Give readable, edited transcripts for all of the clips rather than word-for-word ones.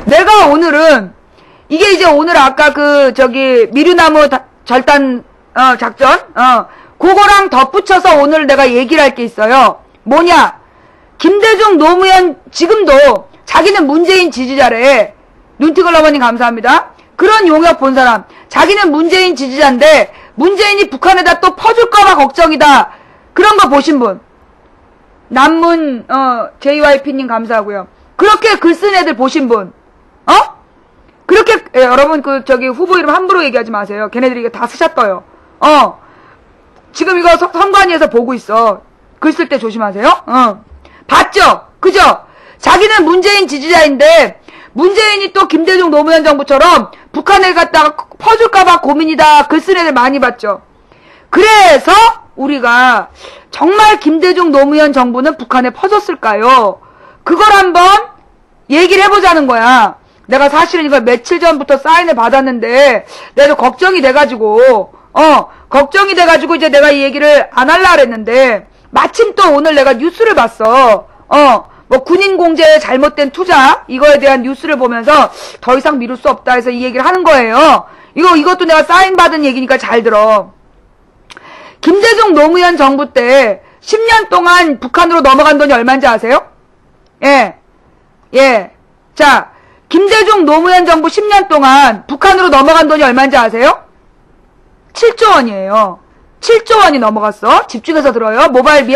내가 오늘은 이게 이제 오늘 아까 그 저기 미류나무 절단 작전 그거랑 덧붙여서 오늘 내가 얘기를 할 게 있어요. 뭐냐? 김대중 노무현 지금도 자기는 문재인 지지자래. 눈티글 어머님 감사합니다. 그런 용역 본 사람. 자기는 문재인 지지자인데 문재인이 북한에다 또 퍼줄까봐 걱정이다. 그런 거 보신 분. 남문 JYP님 감사하고요. 그렇게 글 쓴 애들 보신 분. 그렇게 여러분 그 저기 후보 이름 함부로 얘기하지 마세요. 걔네들이 이거 다 스샷 떠요. 지금 이거 선관위에서 보고 있어. 글 쓸 때 조심하세요. 봤죠? 그죠? 자기는 문재인 지지자인데 문재인이 또 김대중 노무현 정부처럼 북한에 갔다가 퍼줄까봐 고민이다. 글 쓴 애들 많이 봤죠. 그래서 우리가 정말 김대중 노무현 정부는 북한에 퍼졌을까요? 그걸 한번 얘기를 해보자는 거야. 내가 사실은 이걸 며칠 전부터 사인을 받았는데 내가 걱정이 돼가지고 이제 내가 이 얘기를 안 하려고 그랬는데 마침 또 오늘 내가 뉴스를 봤어. 뭐 군인공제의 잘못된 투자 이거에 대한 뉴스를 보면서 더 이상 미룰 수 없다 해서 이 얘기를 하는 거예요. 이것도 내가 사인 받은 얘기니까 잘 들어. 김대중 노무현 정부 때 10년 동안 북한으로 넘어간 돈이 얼마인지 아세요? 예. 자, 김대중 노무현 정부 10년 동안 북한으로 넘어간 돈이 얼마인지 아세요? 7조 원이에요. 7조 원이 넘어갔어. 집중해서 들어요. 모바일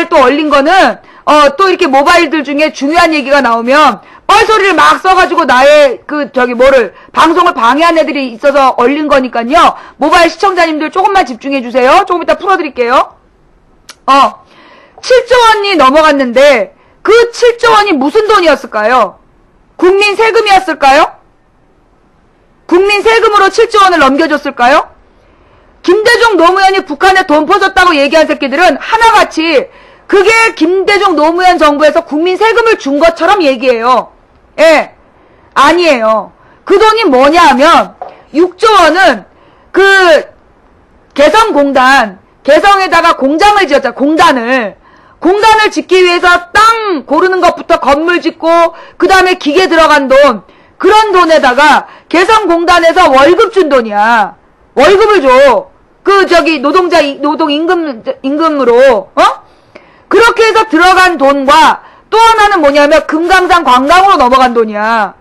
또 얼린 거는 또 이렇게 모바일들 중에 중요한 얘기가 나오면 뻘소리를 막 써가지고 나의 방송을 방해한 애들이 있어서 얼린 거니까요. 모바일 시청자님들 조금만 집중해주세요. 조금 이따 풀어드릴게요. 7조 원이 넘어갔는데 그 7조 원이 무슨 돈이었을까요? 국민 세금이었을까요? 국민 세금으로 7조 원을 넘겨줬을까요? 김대중 노무현이 북한에 돈 퍼줬다고 얘기한 새끼들은 하나같이 그게 김대중 노무현 정부에서 국민 세금을 준 것처럼 얘기해요. 아니에요. 그 돈이 뭐냐 하면 6조 원은 그 개성에다가 공장을 지었잖아. 공단을 짓기 위해서 땅 고르는 것부터 건물 짓고 그 다음에 기계 들어간 돈 그런 돈에다가 개성공단에서 월급 준 돈이야. 월급을 줘. 노동 임금으로 그렇게 해서 들어간 돈과 또 하나는 뭐냐면 금강산 관광으로 넘어간 돈이야.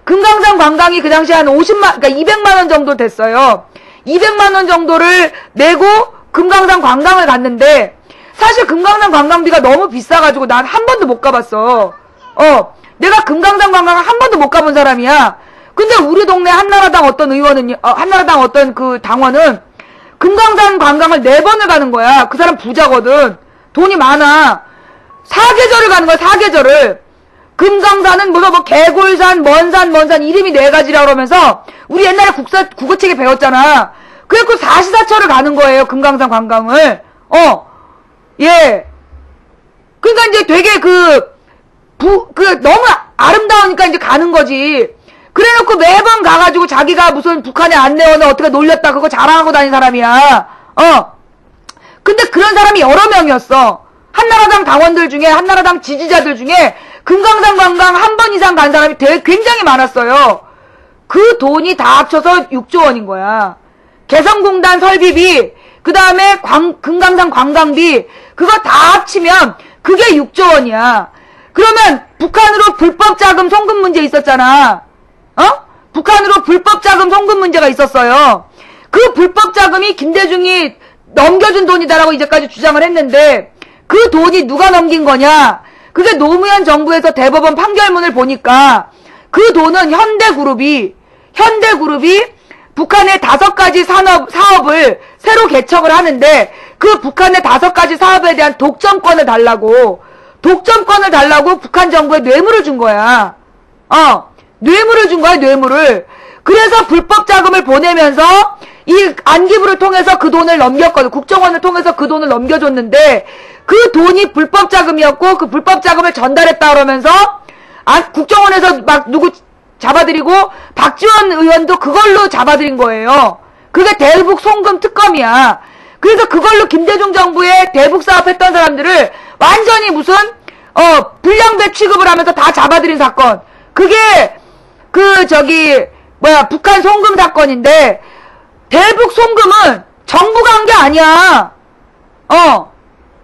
금강산 관광이 그 당시에 한 50만, 그러니까 200만 원 정도 됐어요. 200만 원 정도를 내고 금강산 관광을 갔는데 사실 금강산 관광비가 너무 비싸가지고 난 한 번도 못 가봤어. 내가 금강산 관광을 한 번도 못 가본 사람이야. 근데 우리 동네 한나라당 어떤 그 당원은 금강산 관광을 4번을 가는 거야. 그 사람 부자거든. 돈이 많아. 사계절을 가는 거야, 사계절을. 금강산은 뭐 개골산, 먼산 이름이 4가지라 그러면서 우리 옛날에 국어책에 배웠잖아. 그래갖고 사시사철을 가는 거예요, 금강산 관광을. 예. 그러니까 이제 되게 너무 아름다우니까 이제 가는 거지. 그래놓고 매번 가가지고 자기가 무슨 북한에 안내원을 어떻게 놀렸다 그거 자랑하고 다닌 사람이야. 근데 그런 사람이 여러 명이었어. 한나라당 당원들 중에, 한나라당 지지자들 중에 금강산 관광 한 번 이상 간 사람이 굉장히 많았어요. 그 돈이 다 합쳐서 6조 원인 거야. 개성공단 설비비, 그 다음에 금강산 관광비, 그거 다 합치면 그게 6조 원이야. 그러면 북한으로 불법 자금 송금 문제 있었잖아. 북한으로 불법 자금 송금 문제가 있었어요. 그 불법 자금이 김대중이 넘겨준 돈이다라고 이제까지 주장을 했는데 그 돈이 누가 넘긴 거냐? 그게 노무현 정부에서 대법원 판결문을 보니까 그 돈은 현대그룹이 북한의 5가지 사업을 새로 개척을 하는데 그 북한의 5가지 사업에 대한 독점권을 달라고 북한 정부에 뇌물을 준 거야. 뇌물을 준 거야, 뇌물을. 그래서 불법 자금을 보내면서 이 안기부를 통해서 그 돈을 넘겼거든. 국정원을 통해서 그 돈을 넘겨줬는데 그 돈이 불법 자금이었고 그 불법 자금을 전달했다 그러면서 국정원에서 막 누구 잡아들이고 박지원 의원도 그걸로 잡아들인 거예요. 그게 대북 송금 특검이야. 그래서 그걸로 김대중 정부의 대북 사업했던 사람들을 완전히 무슨 불량배 취급을 하면서 다 잡아들인 사건. 그게 북한 송금 사건인데, 대북 송금은 정부가 한 게 아니야.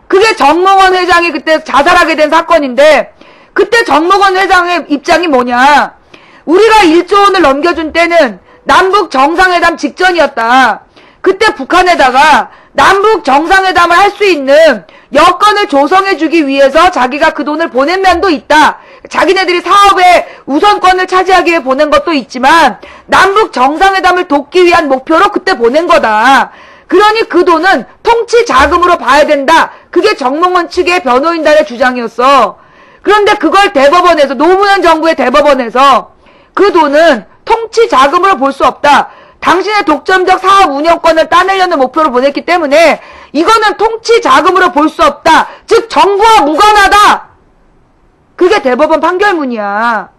그게 정몽원 회장이 그때 자살하게 된 사건인데, 그때 정몽원 회장의 입장이 뭐냐. 우리가 1조 원을 넘겨준 때는 남북 정상회담 직전이었다. 그때 북한에다가 남북 정상회담을 할 수 있는 여건을 조성해주기 위해서 자기가 그 돈을 보낸 면도 있다. 자기네들이 사업의 우선권을 차지하기 위해 보낸 것도 있지만 남북 정상회담을 돕기 위한 목표로 그때 보낸 거다. 그러니 그 돈은 통치 자금으로 봐야 된다. 그게 정몽원 측의 변호인단의 주장이었어. 그런데 그걸 대법원에서, 노무현 정부의 대법원에서 그 돈은 통치 자금으로 볼 수 없다. 당신의 독점적 사업 운영권을 따내려는 목표로 보냈기 때문에 이거는 통치 자금으로 볼 수 없다. 즉 정부와 무관하다. 그게 대법원 판결문이야.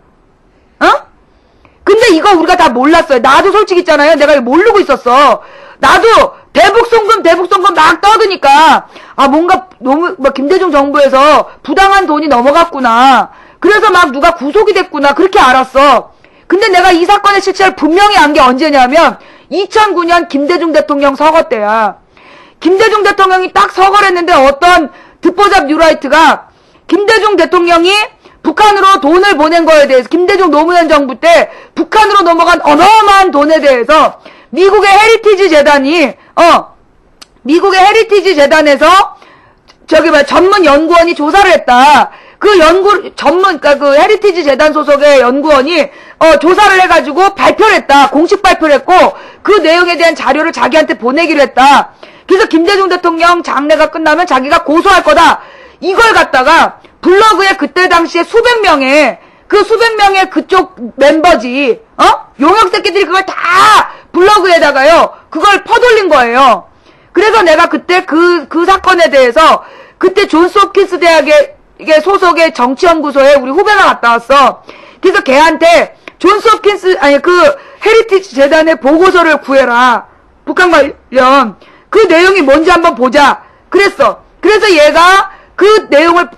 근데 이거 우리가 다 몰랐어요. 나도 솔직히 있잖아요. 내가 이거 모르고 있었어. 나도 대북 송금 막 떠드니까 뭔가 너무 김대중 정부에서 부당한 돈이 넘어갔구나. 그래서 막 누가 구속이 됐구나. 그렇게 알았어. 근데 내가 이 사건의 실체를 분명히 안 게 언제냐면 2009년 김대중 대통령 서거 때야. 김대중 대통령이 딱 서거를 했는데 어떤 듣보잡 뉴라이트가 김대중 대통령이 북한으로 돈을 보낸 거에 대해서, 김대중 노무현 정부 때 북한으로 넘어간 어마어마한 돈에 대해서 미국의 헤리티지 재단이 미국의 헤리티지 재단에서 전문 연구원이 조사를 했다. 그 헤리티지 재단 소속의 연구원이 조사를 해가지고 발표를 했다. 공식 발표를 했고 그 내용에 대한 자료를 자기한테 보내기로 했다. 그래서 김대중 대통령 장례가 끝나면 자기가 고소할 거다. 이걸 갖다가 블로그에 그때 당시에 수백 명의 그쪽 멤버지, 용역 새끼들이 그걸 다 블로그에다가요, 그걸 퍼돌린 거예요. 그래서 내가 그때 그 사건에 대해서 그때 존스 홉킨스 대학의 소속의 정치연구소에 우리 후배가 갔다 왔어. 그래서 걔한테 존스 홉킨스, 헤리티지 재단의 보고서를 구해라. 북한 관련. 그 내용이 뭔지 한번 보자. 그랬어. 그래서 얘가 그 내용을,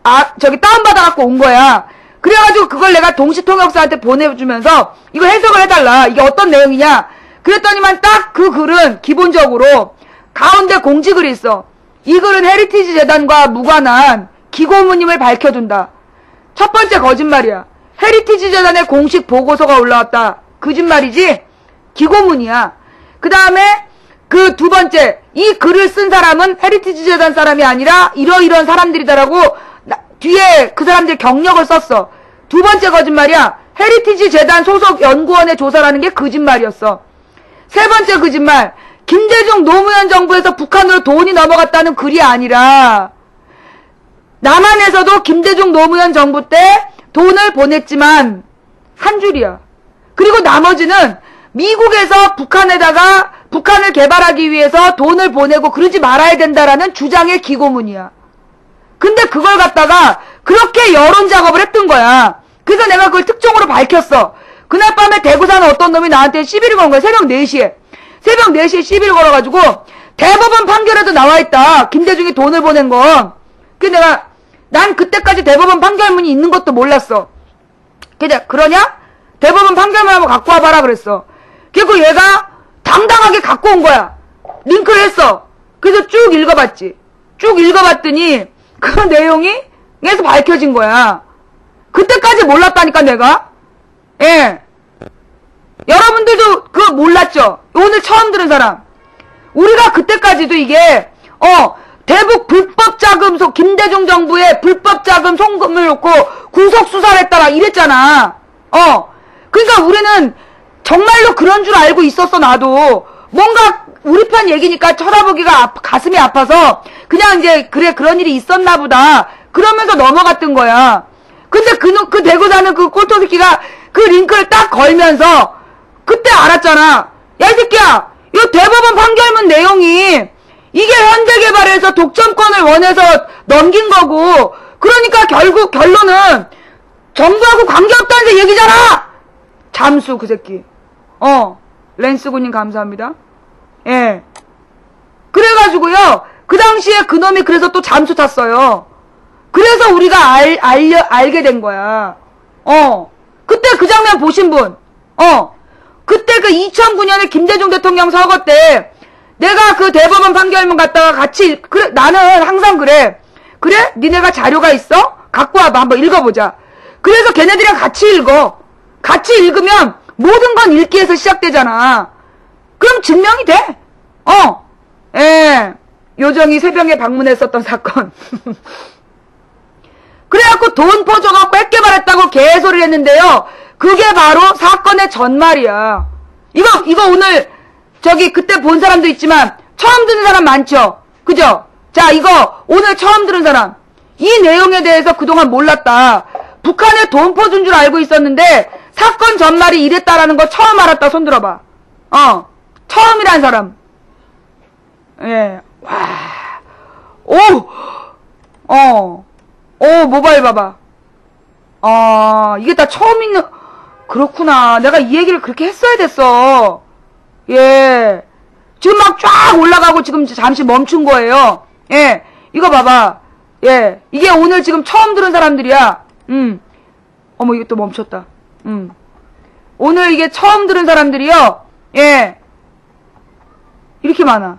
다운받아갖고 온 거야. 그래가지고 그걸 내가 동시통역사한테 보내주면서 이거 해석을 해달라. 이게 어떤 내용이냐. 그랬더니만 딱 그 글은 기본적으로 가운데 공지글이 있어. 이 글은 헤리티지 재단과 무관한 기고문임을 밝혀둔다. 첫 번째 거짓말이야. 헤리티지 재단의 공식 보고서가 올라왔다. 거짓말이지? 기고문이야. 그 다음에 그 두 번째, 이 글을 쓴 사람은 헤리티지 재단 사람이 아니라 이러이러한 사람들이다라고 뒤에 그 사람들 경력을 썼어. 두 번째 거짓말이야. 헤리티지 재단 소속 연구원의 조사라는 게 거짓말이었어. 세 번째 거짓말. 김대중 노무현 정부에서 북한으로 돈이 넘어갔다는 글이 아니라 남한에서도 김대중 노무현 정부 때 돈을 보냈지만 한 줄이야. 그리고 나머지는 미국에서 북한을 개발하기 위해서 돈을 보내고 그러지 말아야 된다라는 주장의 기고문이야. 근데 그걸 갖다가 그렇게 여론 작업을 했던 거야. 그래서 내가 그걸 특종으로 밝혔어. 그날 밤에 대구 사는 어떤 놈이 나한테 시비를 거는 거야. 새벽 4시에 시비를 걸어가지고 대법원 판결에도 나와있다. 김대중이 돈을 보낸 거. 그래서 난 그때까지 대법원 판결문이 있는 것도 몰랐어. 근데 그러냐? 대법원 판결문 한번 갖고 와봐라 그랬어. 그리고 얘가 당당하게 갖고 온 거야. 링크를 했어. 그래서 쭉 읽어봤지. 쭉 읽어봤더니 그 내용이 에서 밝혀진 거야. 그때까지 몰랐다니까 내가. 예. 여러분들도 그거 몰랐죠? 오늘 처음 들은 사람. 우리가 그때까지도 이게 대북 불법 자금 김대중 정부의 불법 자금 송금을 놓고 구속 수사를 했다 막 이랬잖아. 그러니까 우리는 정말로 그런 줄 알고 있었어. 나도 뭔가 우리 편 얘기니까 쳐다보기가 가슴이 아파서 그냥 이제 그래 그런 일이 있었나 보다 그러면서 넘어갔던 거야. 근데 그 대구 사는 그 꼴토 새끼가 그 링크를 딱 걸면서 그때 알았잖아. 야 이 새끼야, 이 대법원 판결문 내용이 이게 현대개발에서 독점권을 원해서 넘긴 거고, 그러니까 결국 결론은 정부하고 관계없다는 얘기잖아. 잠수 그 새끼. 랜스군님 감사합니다. 예. 그래가지고요, 그 당시에 그놈이 그래서 또 잠수 탔어요. 그래서 우리가 알게 된 거야. 그때 그 장면 보신 분, 그때 그 2009년에 김대중 대통령 서거 때 내가 그 대법원 판결문 갖다가 같이, 그래, 나는 항상 그래. 그래? 니네가 자료가 있어? 갖고 와봐. 한번 읽어보자. 그래서 걔네들이랑 같이 읽어. 같이 읽으면 모든 건 읽기에서 시작되잖아. 그럼 증명이 돼. 예. 요정이 새벽에 방문했었던 사건. 그래갖고 돈 퍼줘갖고 뺏겨버렸다고 개소리를 했는데요. 그게 바로 사건의 전말이야. 이거 오늘 저기 그때 본 사람도 있지만 처음 듣는 사람 많죠? 그죠? 자, 이거 오늘 처음 들은 사람. 이 내용에 대해서 그동안 몰랐다. 북한에 돈 퍼준 줄 알고 있었는데 사건 전말이 이랬다라는 거 처음 알았다. 손 들어봐. 처음이란 사람. 예. 와. 모바일 봐봐. 이게 다 처음 있는, 그렇구나. 내가 이 얘기를 그렇게 했어야 됐어. 예. 지금 막 쫙 올라가고 지금 잠시 멈춘 거예요. 예. 이거 봐봐. 예. 이게 오늘 지금 처음 들은 사람들이야. 어머, 이게 또 멈췄다. 오늘 이게 처음 들은 사람들이요. 예. 이렇게 많아.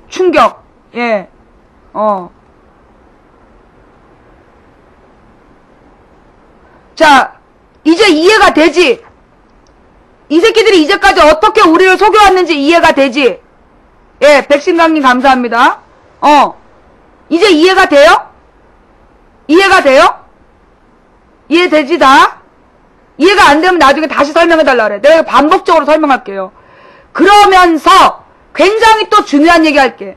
충격. 예. 자, 이제 이해가 되지? 이 새끼들이 이제까지 어떻게 우리를 속여왔는지 이해가 되지? 예, 백신강님 감사합니다. 이제 이해가 돼요? 이해가 돼요? 이해되지, 다? 이해가 안 되면 나중에 다시 설명해달라 그래. 내가 반복적으로 설명할게요. 그러면서 굉장히 또 중요한 얘기 할게.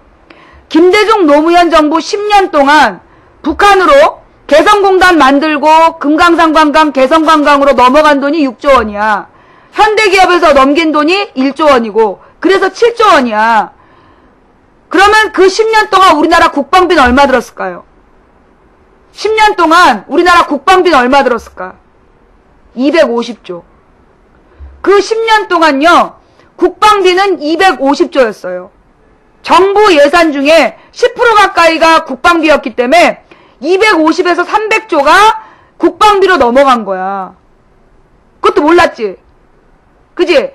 김대중 노무현 정부 10년 동안 북한으로 개성공단 만들고 금강산 관광 개성관광으로 넘어간 돈이 6조 원이야. 현대기업에서 넘긴 돈이 1조 원이고 그래서 7조 원이야. 그러면 그 10년 동안 우리나라 국방비는 얼마 들었을까요? 10년 동안 우리나라 국방비는 얼마 들었을까? 250조. 그 10년 동안요. 국방비는 250조였어요. 정부 예산 중에 10% 가까이가 국방비였기 때문에 250에서 300조가 국방비로 넘어간 거야. 그것도 몰랐지? 그지?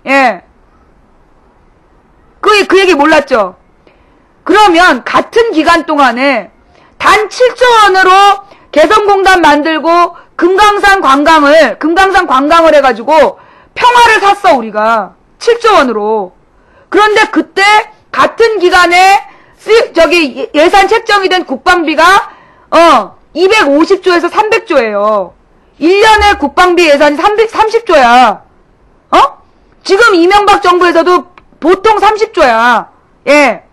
예. 그 얘기 몰랐죠? 그러면 같은 기간 동안에 단 7조 원으로 개성공단 만들고 금강산 관광을 해가지고 평화를 샀어, 우리가. 7조 원으로. 그런데 그때 같은 기간에 예산 책정이 된 국방비가 250조에서 300조예요. 1년에 국방비 예산이 30조야. 지금 이명박 정부에서도 보통 30조야. 예.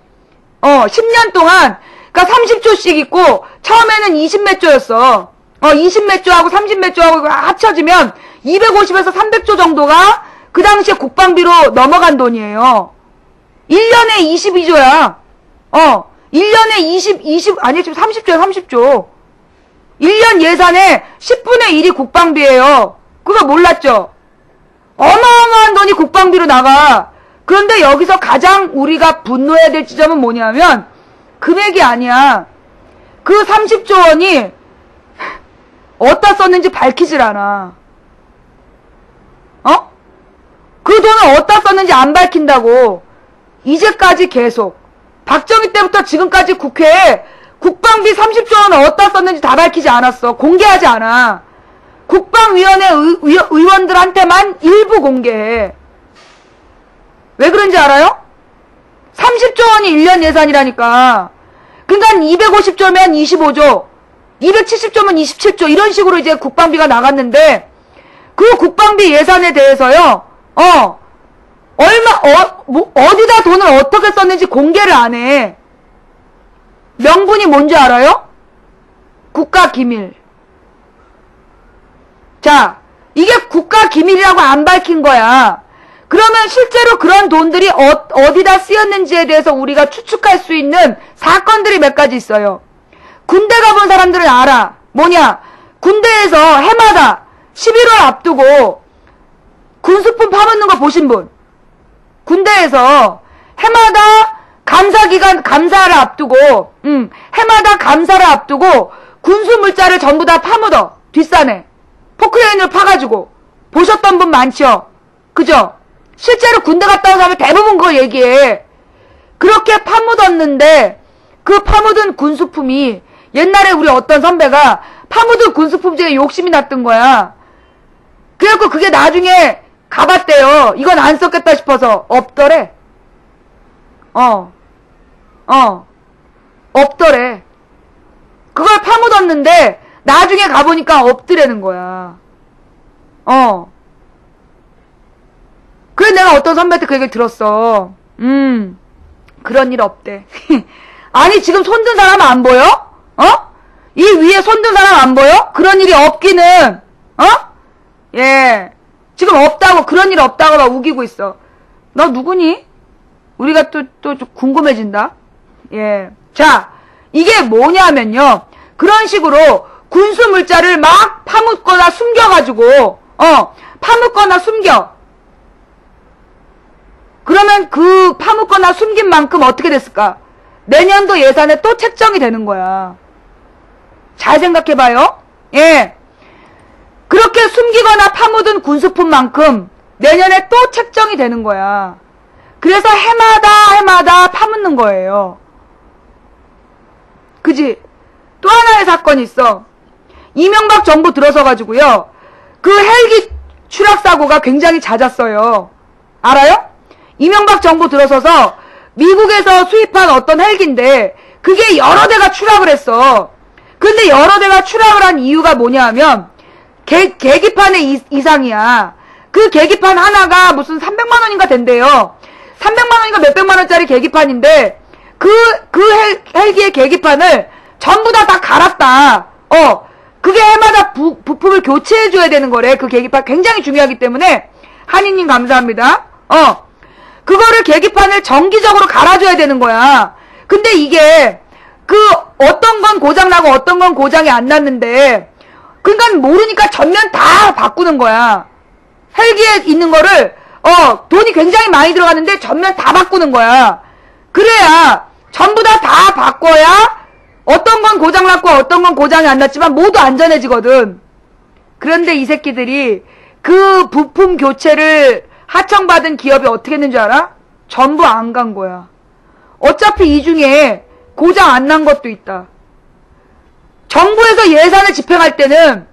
10년 동안 그러니까 30조씩 있고 처음에는 20몇 조였어. 20몇 조하고 30몇 조하고 합쳐지면 250에서 300조 정도가 그 당시에 국방비로 넘어간 돈이에요. 1년에 22조야. 1년에 아니, 지금 30조야, 30조. 1년 예산의 10분의 1이 국방비예요. 그거 몰랐죠? 어마어마한 돈이 국방비로 나가. 그런데 여기서 가장 우리가 분노해야 될 지점은 뭐냐면, 금액이 아니야. 그 30조 원이 어디다 썼는지 밝히질 않아. 그 돈을 어디다 썼는지 안 밝힌다고. 이제까지 계속. 박정희 때부터 지금까지 국회에 국방비 30조 원을 어디다 썼는지 다 밝히지 않았어. 공개하지 않아. 국방위원회 의원들한테만 일부 공개해. 왜 그런지 알아요? 30조 원이 1년 예산이라니까. 그러니까 250조면 25조, 270조면 27조 이런 식으로 이제 국방비가 나갔는데 그 국방비 예산에 대해서요. 어디다 돈을 어떻게 썼는지 공개를 안 해. 명분이 뭔지 알아요? 국가기밀. 자, 이게 국가기밀이라고 안 밝힌 거야. 그러면 실제로 그런 돈들이 어디다 쓰였는지에 대해서 우리가 추측할 수 있는 사건들이 몇 가지 있어요. 군대 가본 사람들은 알아. 뭐냐? 군대에서 해마다 11월 앞두고 군수품 파묻는 거 보신 분? 군대에서 해마다 감사를 앞두고, 해마다 감사를 앞두고, 군수 물자를 전부 다 파묻어. 뒷산에. 포크레인으로 파가지고. 보셨던 분 많죠? 그죠? 실제로 군대 갔다 온 사람이 대부분 그걸 얘기해. 그렇게 파묻었는데, 그 파묻은 군수품이, 옛날에 우리 어떤 선배가 파묻은 군수품 중에 욕심이 났던 거야. 그래갖고 그게 나중에 가봤대요. 이건 안 썼겠다 싶어서. 없더래. 없더래. 그걸 파묻었는데 나중에 가보니까 없더라는 거야. 그래 내가 어떤 선배한테 그 얘기를 들었어. 그런 일 없대. 아니 지금 손든 사람 안 보여? 이 위에 손든 사람 안 보여? 그런 일이 없기는 예 지금 없다고 그런 일 없다고 막 우기고 있어. 너 누구니? 우리가 또 좀 궁금해진다. 예. 자, 이게 뭐냐면요. 그런 식으로 군수 물자를 막 파묻거나 숨겨가지고, 파묻거나 숨겨. 그러면 그 파묻거나 숨긴 만큼 어떻게 됐을까? 내년도 예산에 또 책정이 되는 거야. 잘 생각해봐요. 예. 그렇게 숨기거나 파묻은 군수품만큼 내년에 또 책정이 되는 거야. 그래서 해마다 파묻는 거예요. 그지? 또 하나의 사건이 있어. 이명박 정부 들어서가지고요. 그 헬기 추락사고가 굉장히 잦았어요. 알아요? 이명박 정부 들어서서 미국에서 수입한 어떤 헬기인데 그게 여러 대가 추락을 했어. 근데 여러 대가 추락을 한 이유가 뭐냐 하면 계기판의 이상이야. 그 계기판 하나가 무슨 300만 원인가 된대요. 300만 원인가 몇백만 원짜리 계기판인데 그 헬기의 계기판을 전부 다 갈았다. 그게 해마다 부품을 교체해줘야 되는 거래. 그 계기판 굉장히 중요하기 때문에 한이님 감사합니다. 그거를 계기판을 정기적으로 갈아줘야 되는 거야. 근데 이게 어떤 건 고장나고 어떤 건 고장이 안 났는데 그러니까 모르니까 전면 다 바꾸는 거야. 헬기에 있는 거를 돈이 굉장히 많이 들어갔는데 전면 다 바꾸는 거야. 그래야 전부 다 바꿔야 어떤 건 고장났고 어떤 건 고장이 안 났지만 모두 안전해지거든. 그런데 이 새끼들이 그 부품 교체를 하청받은 기업이 어떻게 했는 줄 알아? 전부 안 간 거야. 어차피 이 중에 고장 안 난 것도 있다. 정부에서 예산을 집행할 때는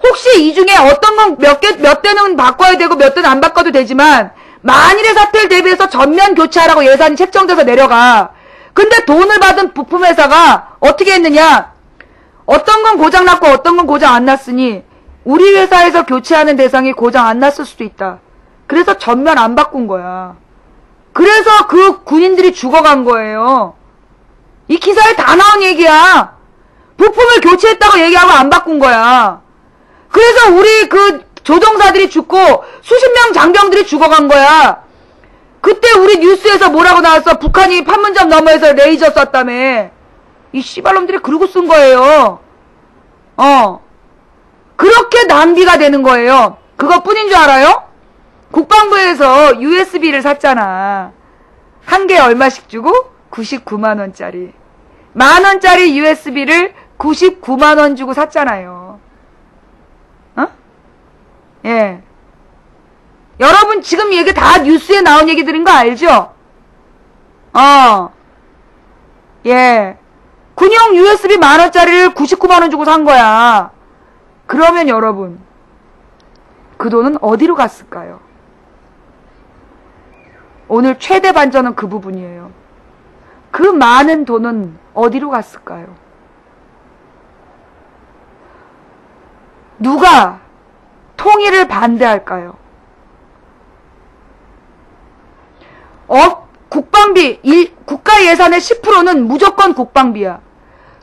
혹시 이 중에 어떤 건 몇 대는 바꿔야 되고 몇 대는 안 바꿔도 되지만 만일의 사태를 대비해서 전면 교체하라고 예산이 책정돼서 내려가. 근데 돈을 받은 부품회사가 어떻게 했느냐? 어떤 건 고장났고 어떤 건 고장 안 났으니 우리 회사에서 교체하는 대상이 고장 안 났을 수도 있다. 그래서 전면 안 바꾼 거야. 그래서 그 군인들이 죽어간 거예요. 이 기사에 다 나온 얘기야. 부품을 교체했다고 얘기하고 안 바꾼 거야. 그래서 우리 그 조종사들이 죽고 수십 명 장병들이 죽어간 거야. 그때 우리 뉴스에서 뭐라고 나왔어? 북한이 판문점 너머에서 레이저 쐈다며. 이 씨발놈들이 그러고 쓴 거예요. 그렇게 낭비가 되는 거예요. 그것뿐인 줄 알아요? 국방부에서 USB를 샀잖아. 한 개에 얼마씩 주고? 99만 원짜리. 만 원짜리 USB를 99만 원 주고 샀잖아요. 예. 여러분 지금 얘기 다 뉴스에 나온 얘기들인 거 알죠? 예. 군용 USB 만 원짜리를 99만 원 주고 산 거야. 그러면 여러분 그 돈은 어디로 갔을까요? 오늘 최대 반전은 그 부분이에요. 그 많은 돈은 어디로 갔을까요? 누가 통일을 반대할까요? 국방비, 국가 예산의 10%는 무조건 국방비야.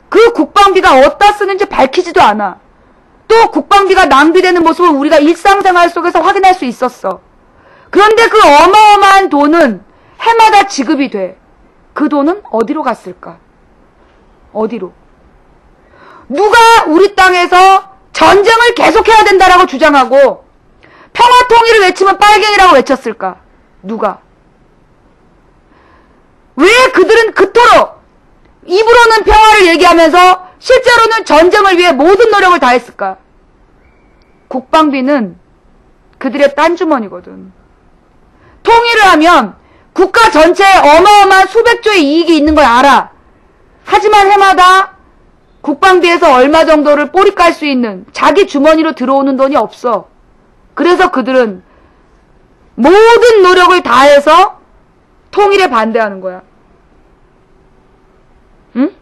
그 국방비가 어디다 쓰는지 밝히지도 않아. 또 국방비가 낭비되는 모습을 우리가 일상생활 속에서 확인할 수 있었어. 그런데 그 어마어마한 돈은 해마다 지급이 돼. 그 돈은 어디로 갔을까? 어디로? 누가 우리 땅에서 전쟁을 계속해야 된다라고 주장하고 평화통일을 외치면 빨갱이라고 외쳤을까? 누가? 왜 그들은 그토록 입으로는 평화를 얘기하면서 실제로는 전쟁을 위해 모든 노력을 다했을까? 국방비는 그들의 딴주머니거든. 통일을 하면 국가 전체에 어마어마한 수백조의 이익이 있는 걸 알아. 하지만 해마다 국방비에서 얼마 정도를 꼬리 깔 수 있는 자기 주머니로 들어오는 돈이 없어. 그래서 그들은 모든 노력을 다해서 통일에 반대하는 거야. 응?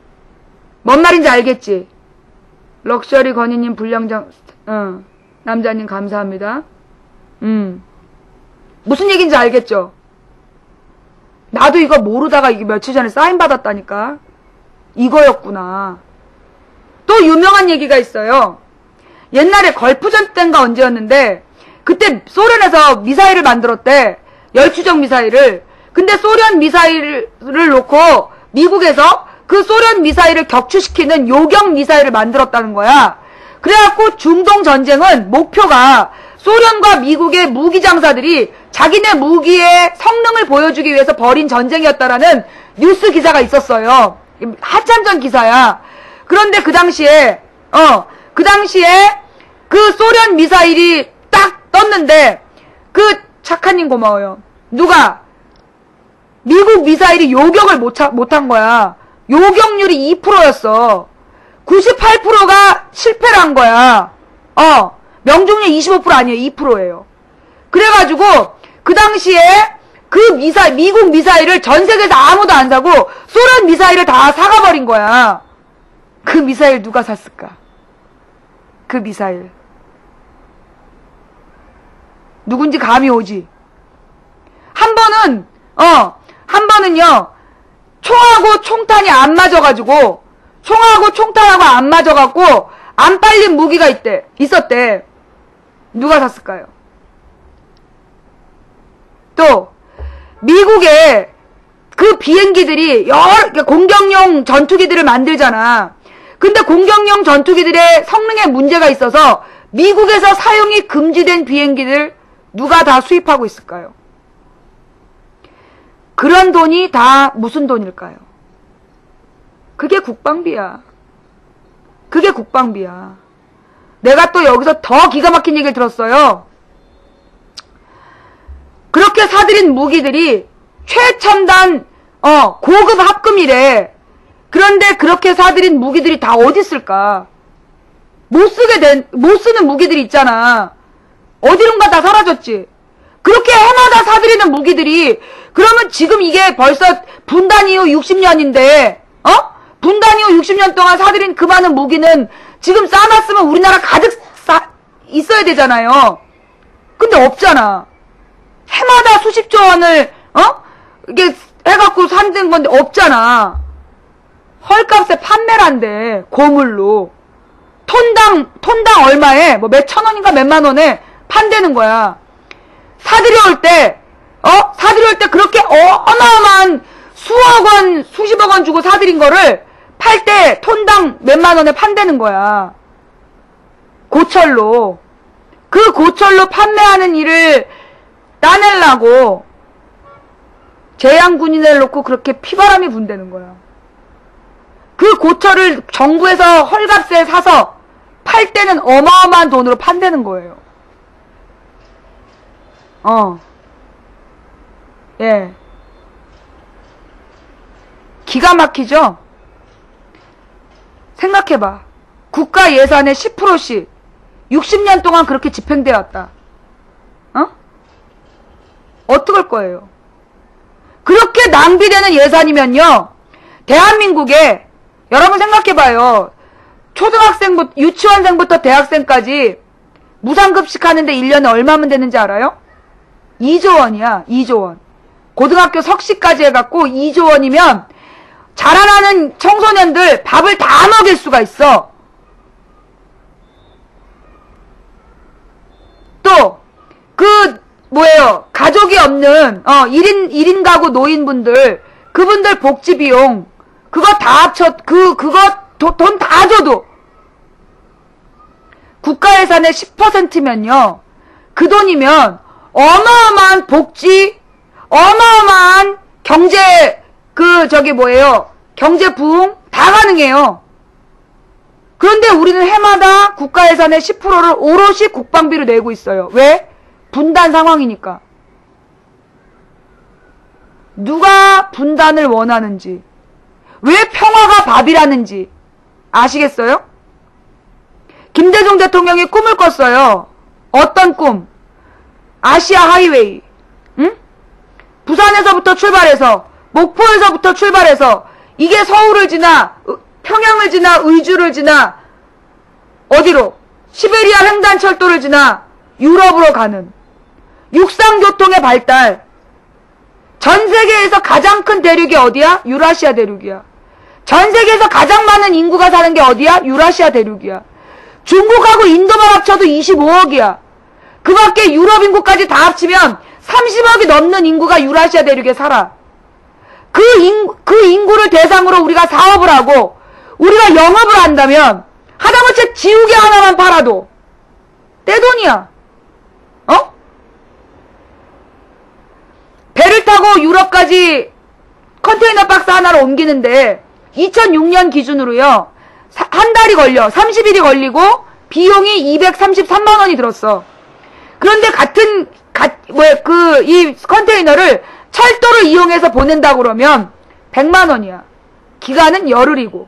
뭔 말인지 알겠지? 럭셔리 건희님 불량장, 남자님 감사합니다. 무슨 얘기인지 알겠죠? 나도 이거 모르다가 이게 며칠 전에 사인 받았다니까. 이거였구나. 또 유명한 얘기가 있어요. 옛날에 걸프전 때인가 언제였는데 그때 소련에서 미사일을 만들었대. 열추적 미사일을. 근데 소련 미사일을 놓고 미국에서 그 소련 미사일을 격추시키는 요격 미사일을 만들었다는 거야. 그래갖고 중동 전쟁은 목표가 소련과 미국의 무기 장사들이 자기네 무기의 성능을 보여주기 위해서 벌인 전쟁이었다라는 뉴스 기사가 있었어요. 한참 전 기사야. 그런데 그 당시에 그 소련 미사일이 딱 떴는데 그 착한님 고마워요. 누가 미국 미사일이 요격을 못한 거야. 요격률이 2%였어. 98%가 실패를 한 거야. 명중률 25% 아니에요. 2%예요. 그래가지고 그 당시에 그 미국 미사일을 전 세계에서 아무도 안 사고 소련 미사일을 다 사가버린 거야. 그 미사일 누가 샀을까? 그 미사일. 누군지 감이 오지? 한 번은요, 총하고 총탄이 안 맞아가지고, 총하고 총탄하고 안 맞아갖고, 안 빨린 무기가 있었대. 누가 샀을까요? 또, 미국의 그 비행기들이 공격용 전투기들을 만들잖아. 근데 공격용 전투기들의 성능에 문제가 있어서 미국에서 사용이 금지된 비행기들 누가 다 수입하고 있을까요? 그런 돈이 다 무슨 돈일까요? 그게 국방비야. 그게 국방비야. 내가 또 여기서 더 기가 막힌 얘기를 들었어요. 그렇게 사들인 무기들이 최첨단 고급 합금이래. 그런데 그렇게 사들인 무기들이 다 어디 있을까? 못 쓰는 무기들이 있잖아. 어디론가 다 사라졌지. 그렇게 해마다 사들이는 무기들이, 그러면 지금 이게 벌써 분단 이후 60년인데, 분단 이후 60년 동안 사들인 그 많은 무기는 지금 쌓아놨으면 우리나라 가득 있어야 되잖아요. 근데 없잖아. 해마다 수십조 원을, 이게 해갖고 산든 건데 없잖아. 헐값에 판매를 한대. 고물로. 톤당 얼마에, 뭐 몇천 원인가 몇만 원에 판대는 거야. 사들여올 때 그렇게 어마어마한 수억 원, 수십억 원 주고 사들인 거를 팔 때 톤당 몇만 원에 판대는 거야. 고철로. 그 고철로 판매하는 일을 따내려고 재향군인을 놓고 그렇게 피바람이 분다는 거야. 그 고철을 정부에서 헐값에 사서 팔 때는 어마어마한 돈으로 판다는 거예요. 예. 기가 막히죠? 생각해봐. 국가 예산의 10%씩 60년 동안 그렇게 집행되어 왔다. 어떡할 거예요? 그렇게 낭비되는 예산이면요, 대한민국에, 여러분 생각해봐요. 유치원생부터 대학생까지 무상급식 하는데 1년에 얼마면 되는지 알아요? 2조 원이야, 2조 원. 고등학교 석시까지 해갖고 2조 원이면 자라나는 청소년들 밥을 다 먹일 수가 있어. 또, 가족이 없는, 1인 가구 노인분들, 그분들 복지비용, 그거 다 돈 다 줘도, 국가 예산의 10%면요, 그 돈이면, 어마어마한 복지, 어마어마한 경제, 경제 부흥 다 가능해요. 그런데 우리는 해마다 국가 예산의 10%를 오롯이 국방비로 내고 있어요. 왜? 분단 상황이니까. 누가 분단을 원하는지, 왜 평화가 밥이라는지 아시겠어요? 김대중 대통령이 꿈을 꿨어요. 어떤 꿈? 아시아 하이웨이. 응? 부산에서부터 출발해서, 목포에서부터 출발해서, 이게 서울을 지나, 평양을 지나, 의주를 지나, 어디로? 시베리아 횡단철도를 지나 유럽으로 가는 육상교통의 발달. 전 세계에서 가장 큰 대륙이 어디야? 유라시아 대륙이야. 전 세계에서 가장 많은 인구가 사는 게 어디야? 유라시아 대륙이야. 중국하고 인도만 합쳐도 25억이야. 그 밖에 유럽 인구까지 다 합치면 30억이 넘는 인구가 유라시아 대륙에 살아. 그 인구를 대상으로 우리가 사업을 하고 우리가 영업을 한다면 하다못해 지우개 하나만 팔아도 떼돈이야. 어? 배를 타고 유럽까지 컨테이너 박스 하나를 옮기는데 2006년 기준으로요. 한 달이 걸려. 30일이 걸리고 비용이 233만 원이 들었어. 그런데 이 컨테이너를 철도를 이용해서 보낸다고 그러면 100만 원이야. 기간은 열흘이고.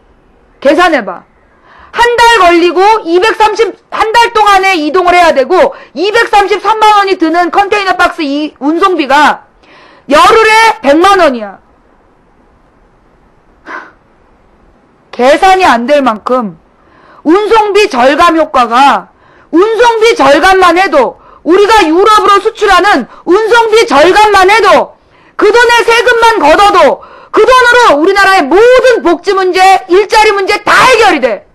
계산해봐. 한 달 걸리고 한 달 동안에 이동을 해야 되고 233만 원이 드는 컨테이너 박스 이 운송비가 열흘에 100만 원이야. 계산이 안 될 만큼 운송비 절감 효과가 운송비 절감만 해도 우리가 유럽으로 수출하는 운송비 절감만 해도 그 돈에 세금만 걷어도 그 돈으로 우리나라의 모든 복지 문제, 일자리 문제 다 해결이 돼.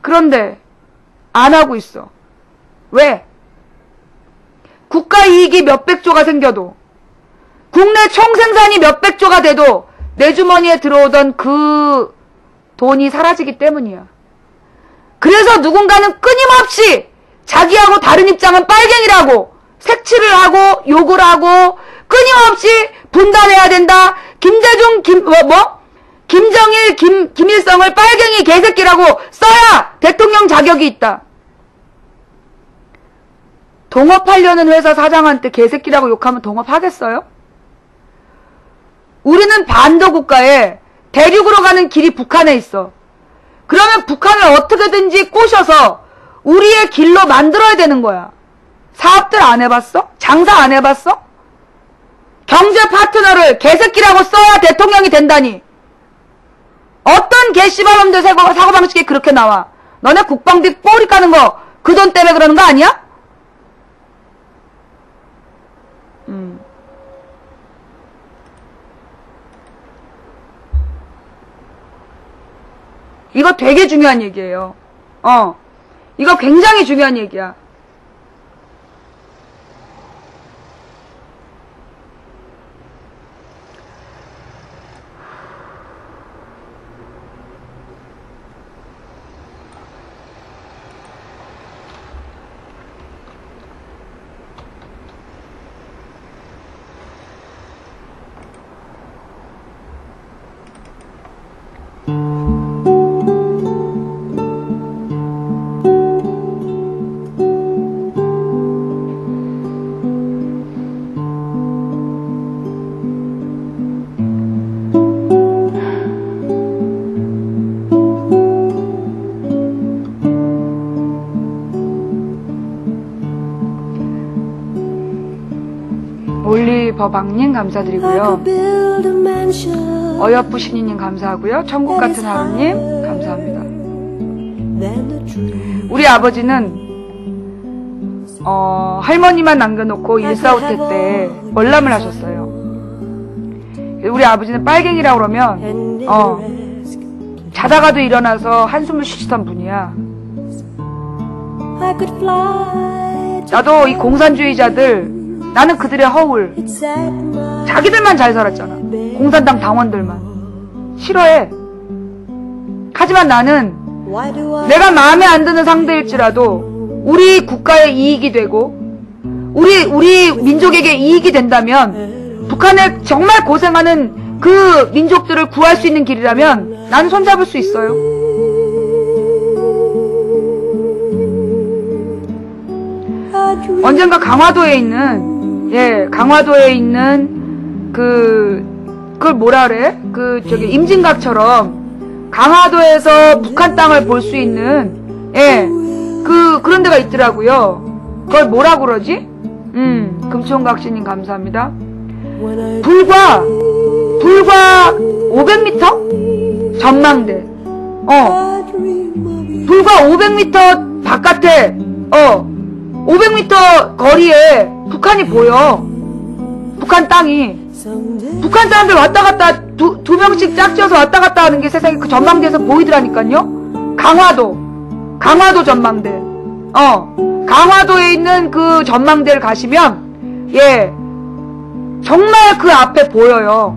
그런데 안 하고 있어. 왜? 국가 이익이 몇백조가 생겨도 국내 총생산이 몇백조가 돼도 내 주머니에 들어오던 그 돈이 사라지기 때문이야. 그래서 누군가는 끊임없이 자기하고 다른 입장은 빨갱이라고 색칠을 하고 욕을 하고 끊임없이 분단해야 된다. 김대중, 김정일, 김일성을 빨갱이 개새끼라고 써야 대통령 자격이 있다. 동업하려는 회사 사장한테 개새끼라고 욕하면 동업하겠어요? 우리는 반도 국가에 대륙으로 가는 길이 북한에 있어. 그러면 북한을 어떻게든지 꼬셔서 우리의 길로 만들어야 되는 거야. 사업들 안 해봤어? 장사 안 해봤어? 경제 파트너를 개새끼라고 써야 대통령이 된다니. 어떤 개씨발놈들 사고방식이 그렇게 나와. 너네 국방비 뽀리 까는 거 그 돈 때문에 그러는 거 아니야? 이거 되게 중요한 얘기예요. 이거 굉장히 중요한 얘기야. 올리버방님 감사드리고요. 어여쁘 신이님 감사하고요. 천국같은 하루님 감사합니다. 우리 아버지는 할머니만 남겨놓고 145태 때 월남을 하셨어요. 우리 아버지는 빨갱이라고 그러면 자다가도 일어나서 한숨을 쉬시던 분이야. 나도 이 공산주의자들, 나는 그들의 허울, 자기들만 잘 살았잖아. 공산당 당원들만 싫어해. 하지만 나는 내가 마음에 안 드는 상대일지라도 우리 국가의 이익이 되고 우리 민족에게 이익이 된다면 북한에 정말 고생하는 그 민족들을 구할 수 있는 길이라면 나는 손잡을 수 있어요. 언젠가 강화도에 있는 그걸 뭐라 그래? 임진각처럼 강화도에서 북한 땅을 볼 수 있는 그런 데가 있더라고요. 그걸 뭐라 그러지? 금총각신님 감사합니다. 불과 500m 전망대. 불과 500m 바깥에 500m 거리에 북한이 보여. 북한 땅이. 북한 사람들 왔다 갔다 두 명씩 짝지어서 왔다 갔다 하는 게 세상에 그 전망대에서 보이더라니까요. 강화도 전망대. 강화도에 있는 그 전망대를 가시면 정말 그 앞에 보여요.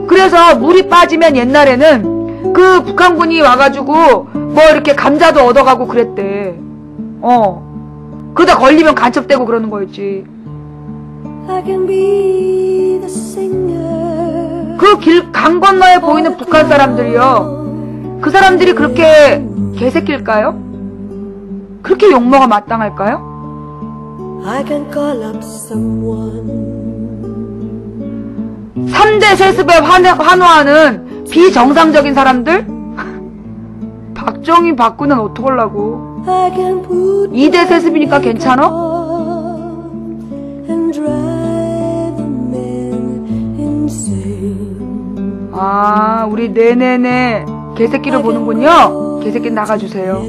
그래서 물이 빠지면 옛날에는 그 북한군이 와가지고 뭐 이렇게 감자도 얻어가고 그랬대. 그러다 걸리면 간첩되고 그러는 거였지. 그 강 건너에 보이는 북한 사람들이요. 그 사람들이 그렇게 개새끼일까요? 그렇게 욕먹어 마땅할까요? 3대 세습에 환호하는 비정상적인 사람들? 박정희 박구는 어떡하려고. 2대 세습이니까 괜찮아? 아, 우리 네네네 개새끼를 보는군요. 개새끼 나가주세요.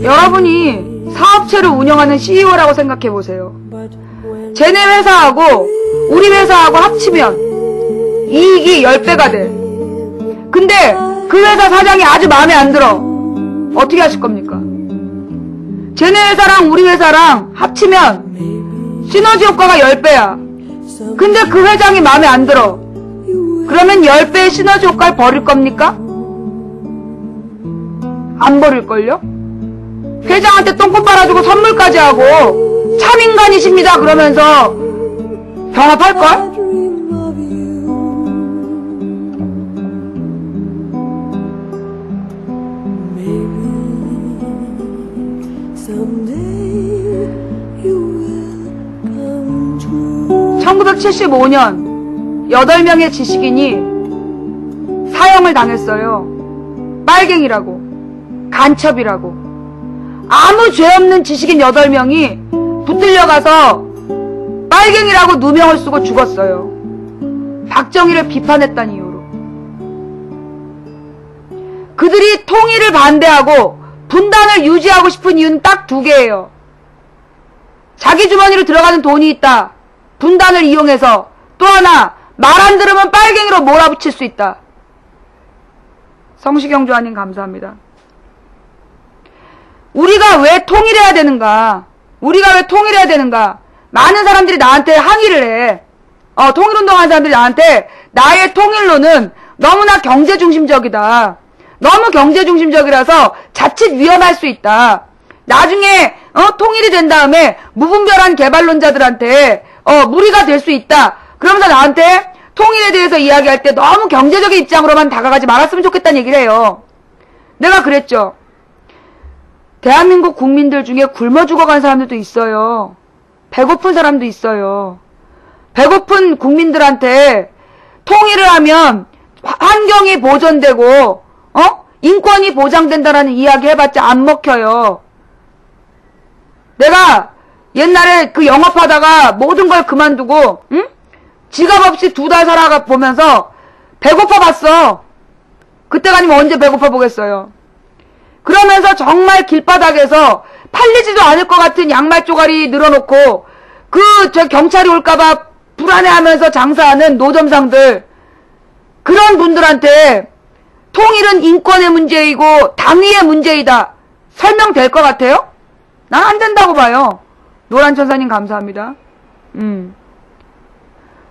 여러분이 사업체를 운영하는 CEO라고 생각해보세요. 쟤네 회사하고 우리 회사하고 합치면 이익이 10배가 돼. 근데 그 회사 사장이 아주 마음에 안 들어. 어떻게 하실 겁니까? 쟤네 회사랑 우리 회사랑 합치면 시너지 효과가 10배야. 근데 그 회장이 마음에 안 들어. 그러면 10배의 시너지 효과를 버릴 겁니까? 안 버릴걸요? 회장한테 똥꼬 빨아주고 선물까지 하고 참 인간이십니다 그러면서 병합할걸? (1975년) 8명의 지식인이 사형을 당했어요. 빨갱이라고, 간첩이라고. 아무 죄 없는 지식인 8명이 붙들려 가서 빨갱이라고 누명을 쓰고 죽었어요. 박정희를 비판했다는 이유로. 그들이 통일을 반대하고 분단을 유지하고 싶은 이유는 딱 2개예요. 자기 주머니로 들어가는 돈이 있다. 분단을 이용해서. 또 하나, 말 안 들으면 빨갱이로 몰아붙일 수 있다. 성시경 조아님 감사합니다. 우리가 왜 통일해야 되는가? 많은 사람들이 나한테 항의를 해. 통일운동하는 사람들이 나한테 나의 통일론은 너무나 경제중심적이다. 너무 경제중심적이라서 자칫 위험할 수 있다. 나중에 통일이 된 다음에 무분별한 개발론자들한테 무리가 될 수 있다. 그러면서 나한테 통일에 대해서 이야기할 때 너무 경제적인 입장으로만 다가가지 말았으면 좋겠다는 얘기를 해요. 내가 그랬죠. 대한민국 국민들 중에 굶어 죽어간 사람들도 있어요. 배고픈 사람도 있어요. 배고픈 국민들한테 통일을 하면 환경이 보존되고 인권이 보장된다라는 이야기 해봤자 안 먹혀요. 내가 옛날에 그 영업하다가 모든 걸 그만두고 지갑 없이 2달 살아가 보면서 배고파 봤어. 그때가 아니면 언제 배고파 보겠어요. 그러면서 정말 길바닥에서 팔리지도 않을 것 같은 양말 쪼가리 늘어놓고 저 경찰이 올까봐 불안해하면서 장사하는 노점상들, 그런 분들한테 통일은 인권의 문제이고 당위의 문제이다 설명될 것 같아요? 난 안 된다고 봐요. 노란천사님 감사합니다.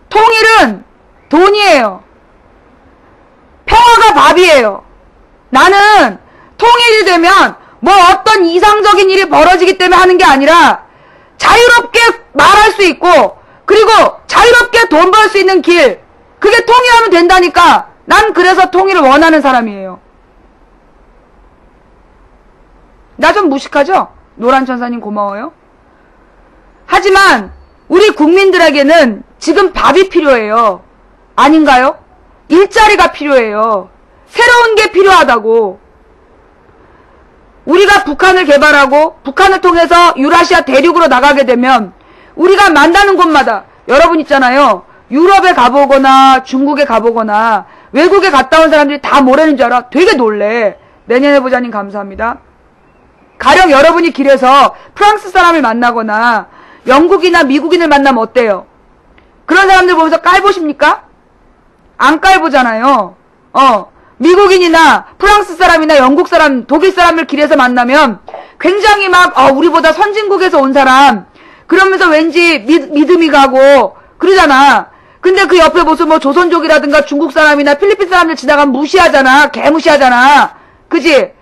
통일은 돈이에요. 평화가 밥이에요. 나는 통일이 되면 뭐 어떤 이상적인 일이 벌어지기 때문에 하는 게 아니라 자유롭게 말할 수 있고 그리고 자유롭게 돈 벌 수 있는 길, 그게 통일하면 된다니까. 난 그래서 통일을 원하는 사람이에요. 나 좀 무식하죠? 노란 천사님 고마워요. 하지만 우리 국민들에게는 지금 밥이 필요해요. 아닌가요? 일자리가 필요해요. 새로운 게 필요하다고. 우리가 북한을 개발하고 북한을 통해서 유라시아 대륙으로 나가게 되면 우리가 만나는 곳마다, 여러분 있잖아요. 유럽에 가보거나 중국에 가보거나 외국에 갔다 온 사람들이 다 뭐라는 줄 알아? 되게 놀래. 내년에 보자님 감사합니다. 가령 여러분이 길에서 프랑스 사람을 만나거나 영국이나 미국인을 만나면 어때요? 그런 사람들 보면서 깔보십니까? 안 깔보잖아요. 미국인이나 프랑스 사람이나 영국 사람, 독일 사람을 길에서 만나면 굉장히 막 우리보다 선진국에서 온 사람 그러면서 왠지 믿음이 가고 그러잖아. 근데 그 옆에 무슨 뭐 조선족이라든가 중국 사람이나 필리핀 사람들 지나가면 무시하잖아. 개무시하잖아. 그지?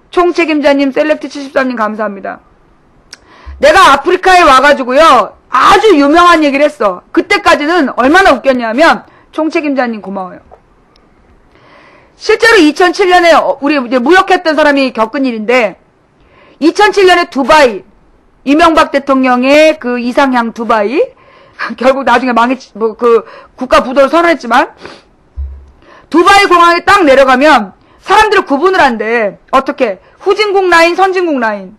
총책임자님, 셀렉트 73님 감사합니다. 내가 아프리카에 와가지고요 아주 유명한 얘기를 했어. 그때까지는 얼마나 웃겼냐면, 총책임자님 고마워요. 실제로 2007년에 우리 이제 무역했던 사람이 겪은 일인데, 2007년에 두바이, 이명박 대통령의 그 이상향 두바이, 결국 나중에 국가 부도를 선언했지만, 두바이 공항에 딱 내려가면 사람들을 구분을 한대. 어떻게? 후진국 라인, 선진국 라인.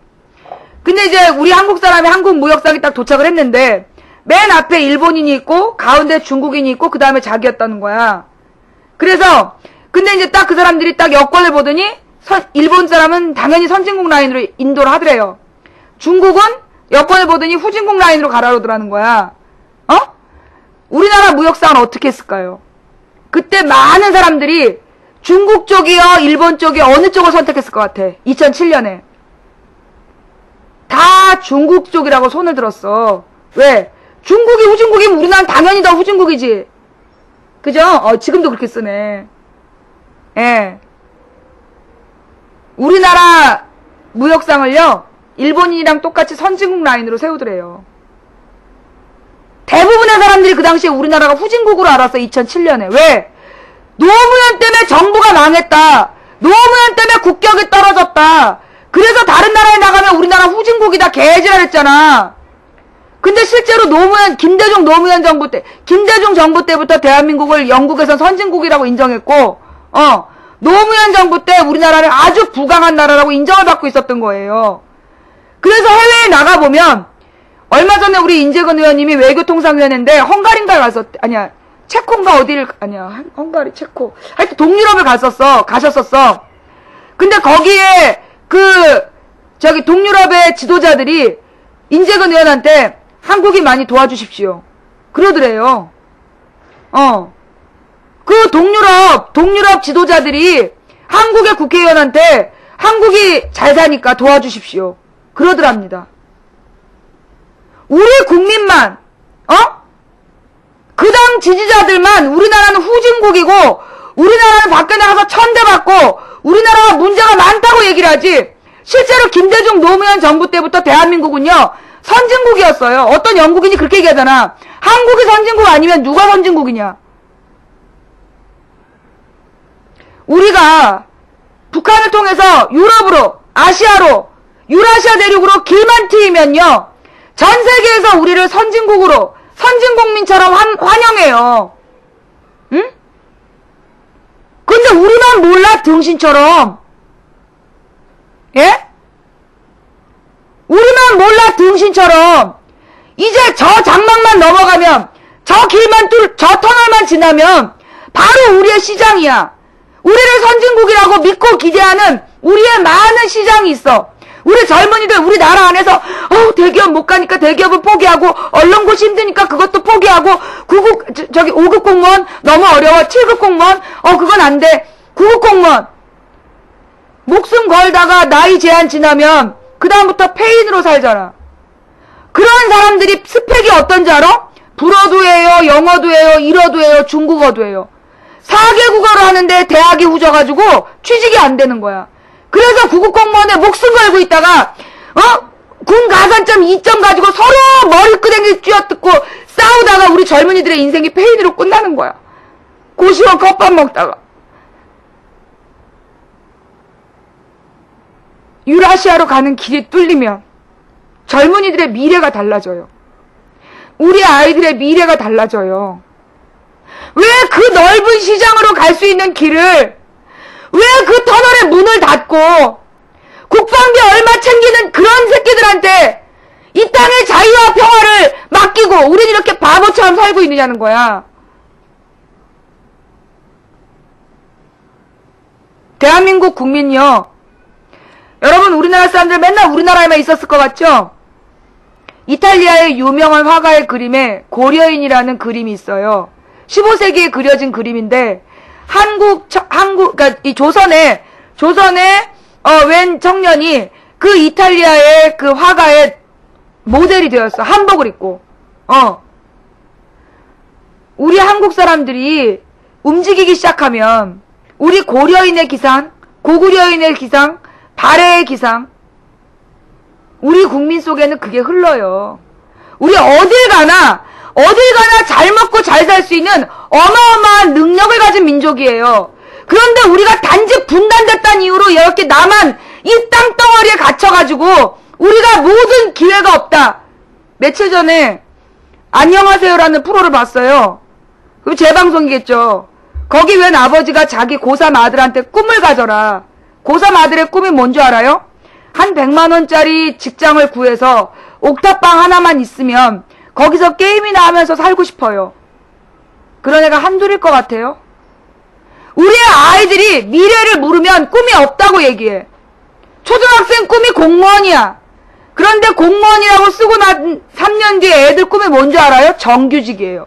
근데 이제 우리 한국 사람이 한국 무역상에 딱 도착을 했는데, 맨 앞에 일본인이 있고, 가운데 중국인이 있고, 그 다음에 자기였다는 거야. 그래서, 근데 이제 딱 그 사람들이 딱 여권을 보더니, 일본 사람은 당연히 선진국 라인으로 인도를 하더래요. 중국은 여권을 보더니 후진국 라인으로 가라 그러더라는 거야. 우리나라 무역상은 어떻게 했을까요? 그때 많은 사람들이 중국 쪽이요, 일본 쪽이요, 어느 쪽을 선택했을 것 같아. 2007년에. 다 중국 쪽이라고 손을 들었어. 왜? 중국이 후진국이면 우리나라는 당연히 더 후진국이지. 그죠? 지금도 그렇게 쓰네. 예. 우리나라 무역상을요, 일본인이랑 똑같이 선진국 라인으로 세우더래요. 대부분의 사람들이 그 당시에 우리나라가 후진국으로 알았어, 2007년에. 왜? 노무현 때문에 정부가 망했다. 노무현 때문에 국격이 떨어졌다. 그래서 다른 나라에 나가면 우리나라 후진국이다 개지랄했잖아. 근데 실제로 김대중 노무현 정부 때, 김대중 정부 때부터 대한민국을 영국에선 선진국이라고 인정했고, 노무현 정부 때 우리나라를 아주 부강한 나라라고 인정을 받고 있었던 거예요. 그래서 해외에 나가보면, 얼마 전에 우리 인재근 의원님이 외교통상위원회인데, 헝가리인가 체코인가 헝가리, 체코. 하여튼 동유럽을 가셨었어. 근데 거기에, 동유럽의 지도자들이 인재근 의원한테 한국이 많이 도와주십시오. 그러더래요. 그 동유럽 지도자들이 한국의 국회의원한테 한국이 잘 사니까 도와주십시오. 그러더랍니다. 우리 국민만, 그 당 지지자들만 우리나라는 후진국이고, 우리나라는 밖에 나가서 천대받고, 우리나라가 문제가 많다고 얘기를 하지, 실제로 김대중 노무현 정부 때부터 대한민국은요, 선진국이었어요. 어떤 영국인이 그렇게 얘기하잖아. 한국이 선진국 아니면 누가 선진국이냐. 우리가 북한을 통해서 유럽으로, 아시아로, 유라시아 대륙으로 길만 트이면요, 전 세계에서 우리를 선진국으로, 선진국민처럼 환영해요. 응? 근데 우리만 몰라, 등신처럼. 예? 우리만 몰라, 등신처럼. 이제 저 장막만 넘어가면, 저 길만 저 터널만 지나면, 바로 우리의 시장이야. 우리를 선진국이라고 믿고 기대하는 우리의 많은 시장이 있어. 우리 젊은이들 우리나라 안에서 대기업 못 가니까 대기업은 포기하고, 언론고시 힘드니까 그것도 포기하고, 5급 공무원 너무 어려워, 7급 공무원 그건 안 돼, 9급 공무원 목숨 걸다가 나이 제한 지나면 그 다음부터 폐인으로 살잖아. 그런 사람들이 스펙이 어떤지 알아? 불어도 해요, 영어도 해요, 일어도 해요, 중국어도 해요. 4개 국어를 하는데 대학이 후져가지고 취직이 안 되는 거야. 그래서 구급공무원에 목숨 걸고 있다가 군 가산점 2점 가지고 서로 머리끄댕이 쥐어뜯고 싸우다가 우리 젊은이들의 인생이 페인으로 끝나는 거야. 고시원 컵밥 먹다가. 유라시아로 가는 길이 뚫리면 젊은이들의 미래가 달라져요. 우리 아이들의 미래가 달라져요. 왜 그 넓은 시장으로 갈 수 있는 길을, 왜 그 터널의 문을 닫고 국방비 얼마 챙기는 그런 새끼들한테 이 땅의 자유와 평화를 맡기고 우린 이렇게 바보처럼 살고 있느냐는 거야. 대한민국 국민요, 여러분 우리나라 사람들 맨날 우리나라에만 있었을 것 같죠? 이탈리아의 유명한 화가의 그림에 고려인이라는 그림이 있어요. 15세기에 그려진 그림인데 그러니까 이 조선에 웬 청년이 그 이탈리아의 그 화가의 모델이 되었어. 한복을 입고. 우리 한국 사람들이 움직이기 시작하면 우리 고려인의 기상, 고구려인의 기상, 발해의 기상, 우리 국민 속에는 그게 흘러요. 우리 어딜 가나 잘 먹고 잘 살 수 있는 어마어마한 능력을 가진 민족이에요. 그런데 우리가 단지 분단됐다는 이유로 이렇게 나만 이 땅덩어리에 갇혀가지고 우리가 모든 기회가 없다. 며칠 전에 안녕하세요라는 프로를 봤어요. 그럼 제 방송이겠죠. 거기 웬 아버지가 자기 고3 아들한테 꿈을 가져라. 고3 아들의 꿈이 뭔지 알아요? 한 100만원짜리 직장을 구해서 옥탑방 하나만 있으면 거기서 게임이나 하면서 살고 싶어요. 그런 애가 한둘일 것 같아요? 우리의 아이들이 미래를 물으면 꿈이 없다고 얘기해. 초등학생 꿈이 공무원이야. 그런데 공무원이라고 쓰고 난 3년 뒤에 애들 꿈이 뭔지 알아요? 정규직이에요.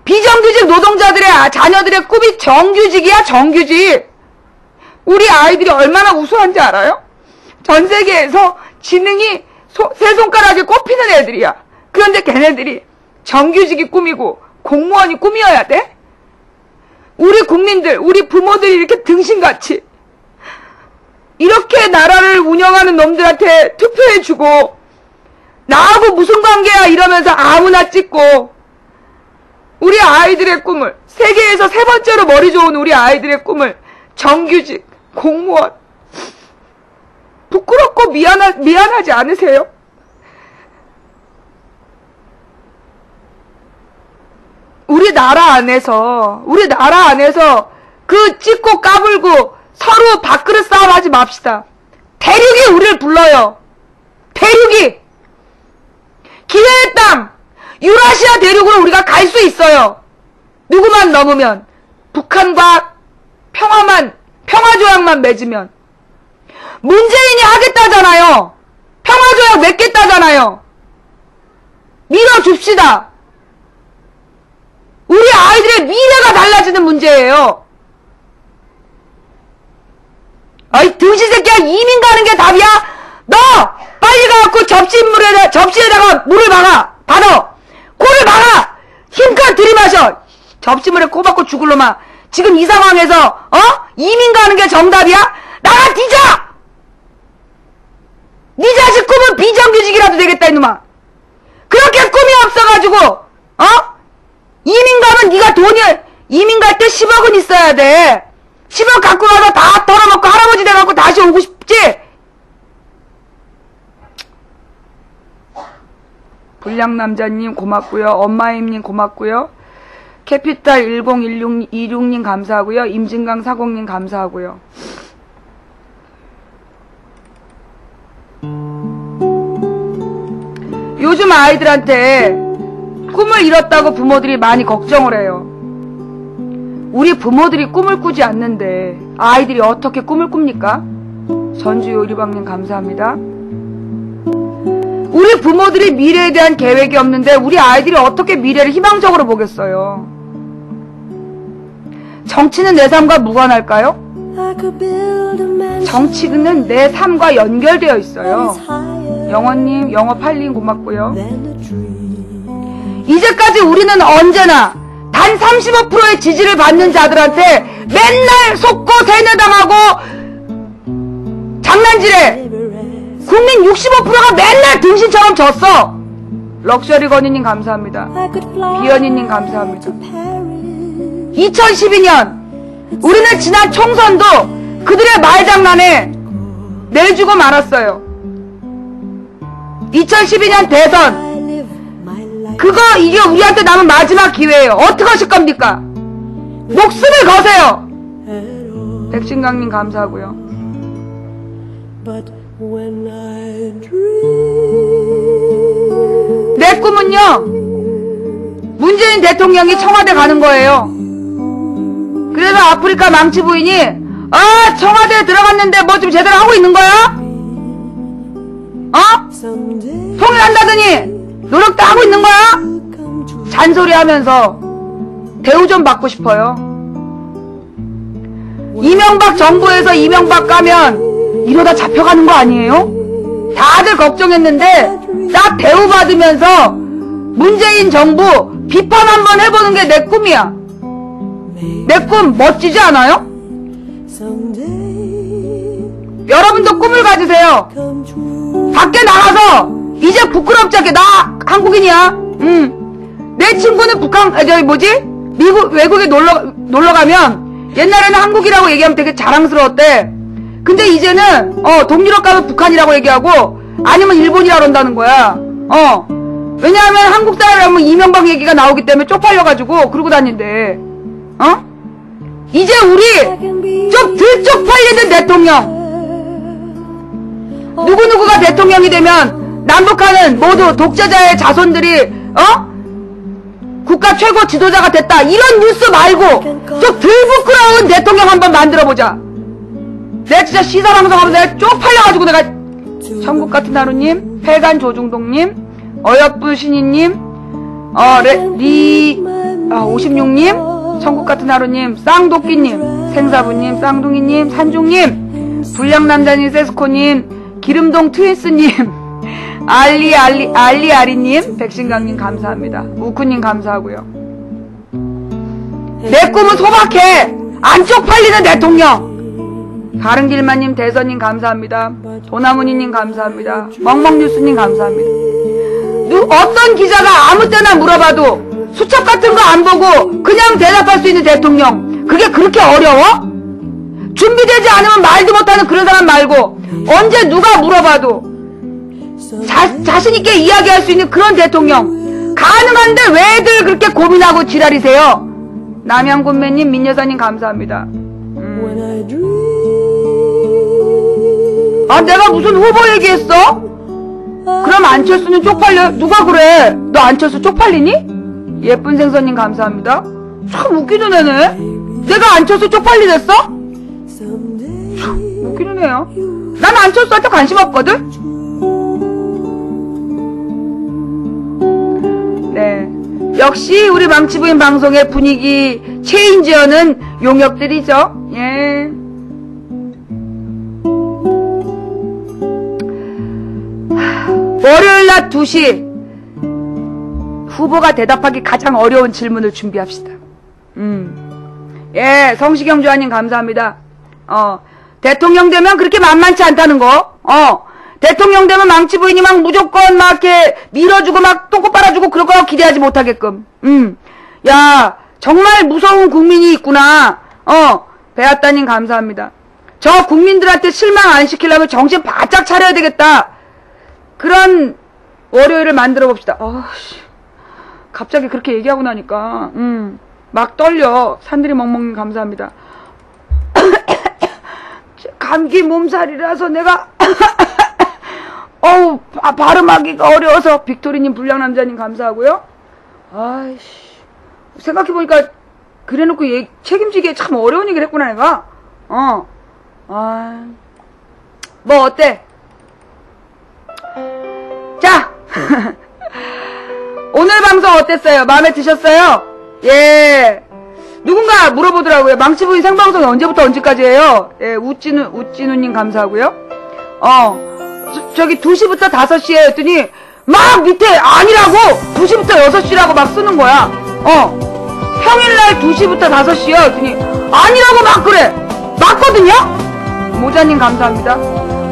비정규직 노동자들의 자녀들의 꿈이 정규직이야, 정규직. 우리 아이들이 얼마나 우수한지 알아요? 전 세계에서 지능이 세 손가락에 꼽히는 애들이야. 그런데 걔네들이 정규직이 꿈이고 공무원이 꿈이어야 돼? 우리 국민들, 우리 부모들이 이렇게 등신같이 이렇게 나라를 운영하는 놈들한테 투표해주고 나하고 무슨 관계야 이러면서 아무나 찍고 우리 아이들의 꿈을, 세계에서 세 번째로 머리 좋은 우리 아이들의 꿈을 정규직, 공무원, 부끄럽고 미안하지 않으세요? 우리나라 안에서 그 찍고 까불고 서로 밥그릇 싸움 하지 맙시다. 대륙이 우리를 불러요. 대륙이! 기회의 땅! 유라시아 대륙으로 우리가 갈 수 있어요. 누구만 넘으면. 북한과 평화조약만 맺으면. 문재인이 하겠다잖아요. 평화조약 맺겠다잖아요. 밀어줍시다. 우리 아이들의 미래가 달라지는 문제예요. 아이 등신새끼야, 이민 가는 게 답이야? 너 빨리 가갖고 접시에다가 물을 받아. 코를 막아. 힘껏 들이마셔. 접시물에 코 박고 죽을 놈아. 지금 이 상황에서 이민 가는 게 정답이야? 나가 뒤져! 네 자식 꿈은 비정규직이라도 되겠다 이놈아. 그렇게 꿈이 없어가지고 이민 가면 네가 돈이 이민 갈 때 10억은 있어야 돼. 10억 갖고 가서 다 털어먹고 할아버지 돼갖고 다시 오고 싶지? 불량남자님 고맙고요. 엄마임님 고맙고요. 캐피탈 1026님 감사하고요. 임진강 40님 감사하고요. 요즘 아이들한테 꿈을 잃었다고 부모들이 많이 걱정을 해요. 우리 부모들이 꿈을 꾸지 않는데 아이들이 어떻게 꿈을 꿉니까? 전주 요리방님 감사합니다. 우리 부모들이 미래에 대한 계획이 없는데 우리 아이들이 어떻게 미래를 희망적으로 보겠어요? 정치는 내 삶과 무관할까요? 정치는 내 삶과 연결되어 있어요. 영어님, 영어 8님 고맙고요. 이제까지 우리는 언제나 단 35%의 지지를 받는 자들한테 맨날 속고 세뇌당하고 장난질해. 국민 65%가 맨날 등신처럼 졌어. 럭셔리 건이님 감사합니다. 비연이님 감사합니다. 2012년 우리는 지난 총선도 그들의 말장난에 내주고 말았어요. 2012년 대선 그거 이게 우리한테 남은 마지막 기회예요. 어떻게 하실 겁니까? 목숨을 거세요. 백신강님 감사하고요. 내 꿈은요, 문재인 대통령이 청와대 가는 거예요. 그래서 아프리카 망치 부인이 청와대에 들어갔는데 뭐 좀 제대로 하고 있는 거야? 통일한다더니 노력도 하고 있는 거야? 잔소리 하면서 대우 좀 받고 싶어요. 이명박 정부에서 이명박 가면 이러다 잡혀가는 거 아니에요? 다들 걱정했는데 딱 대우 받으면서 문재인 정부 비판 한번 해보는 게 내 꿈이야. 내 꿈 멋지지 않아요? 여러분도 꿈을 가지세요. 밖에 나가서 이제 부끄럽지 않게 나 한국인이야. 내 친구는 미국 외국에 놀러 가면 옛날에는 한국이라고 얘기하면 되게 자랑스러웠대. 근데 이제는 동유럽 가면 북한이라고 얘기하고 아니면 일본이라고 한다는 거야. 왜냐하면 한국 사람이라면 이명박 얘기가 나오기 때문에 쪽팔려가지고 그러고 다닌대. 이제 우리 좀 덜 쪽팔리는 대통령. 누구누구가 대통령이 되면 남북한은 모두 독재자의 자손들이 국가 최고 지도자가 됐다, 이런 뉴스 말고 좀 덜 부끄러운 대통령 한번 만들어보자. 내가 진짜 시사방송하면서 내가 쪽팔려가지고 내가 천국같은 하루님, 패간 조중동님, 어여쁜 신이님, 56님, 천국같은 하루님, 쌍도끼님, 생사부님, 쌍둥이님, 산중님, 불량남자님, 세스코님, 기름동 트윈스님, 알리아리님, 백신강님 감사합니다. 우쿠님 감사하고요. 내 꿈은 소박해. 안 쪽팔리는 대통령. 가른길마님, 대선님 감사합니다. 도나무니님 감사합니다. 멍멍뉴스님 감사합니다. 어떤 기자가 아무 때나 물어봐도 수첩 같은 거 안 보고 그냥 대답할 수 있는 대통령, 그게 그렇게 어려워? 준비되지 않으면 말도 못하는 그런 사람 말고 언제 누가 물어봐도 자신있게 이야기할 수 있는 그런 대통령 가능한데 왜들 그렇게 고민하고 지랄이세요? 남양군매님, 민여사님 감사합니다. 내가 무슨 후보 얘기했어? 그럼 안철수는 쪽팔려? 누가 그래? 너 안철수 쪽팔리니? 예쁜 생선님 감사합니다. 참 웃기는 애네. 내가 안철수 쪽팔리랬어? 참 웃기는 애야. 난 안철수한테 관심 없거든? 네, 역시 우리 망치부인 방송의 분위기 체인지어는 용역들이죠. 예. 월요일낮 2시 후보가 대답하기 가장 어려운 질문을 준비합시다. 예, 성시경 조아님 감사합니다. 대통령 되면 그렇게 만만치 않다는 거. 대통령 되면 망치부인이 막 무조건 막 이렇게 밀어주고 막 똥꼬 빨아주고 그럴 거 기대하지 못하게끔. 야, 정말 무서운 국민이 있구나. 배아따님 감사합니다. 저 국민들한테 실망 안 시키려면 정신 바짝 차려야 되겠다. 그런 월요일을 만들어 봅시다. 갑자기 그렇게 얘기하고 나니까 막 떨려. 산들이 멍멍님 감사합니다. 감기 몸살이라서 내가 발음하기가 어려워서. 빅토리님, 불량남자님 감사하고요. 아이씨, 생각해보니까 그래놓고 책임지기에 참 어려운 얘기를 했구나 내가. 뭐 어때? 자, 오늘 방송 어땠어요? 마음에 드셨어요? 예. 누군가 물어보더라고요. 망치부인 생방송이 언제부터 언제까지예요? 예, 우찌누님 감사하고요. 저기 2시부터 5시에 했더니 막 밑에 아니라고 2시부터 6시라고 막 쓰는 거야. 평일날 2시부터 5시요. 그랬더니 아니라고 막 그래. 맞거든요? 모자님 감사합니다.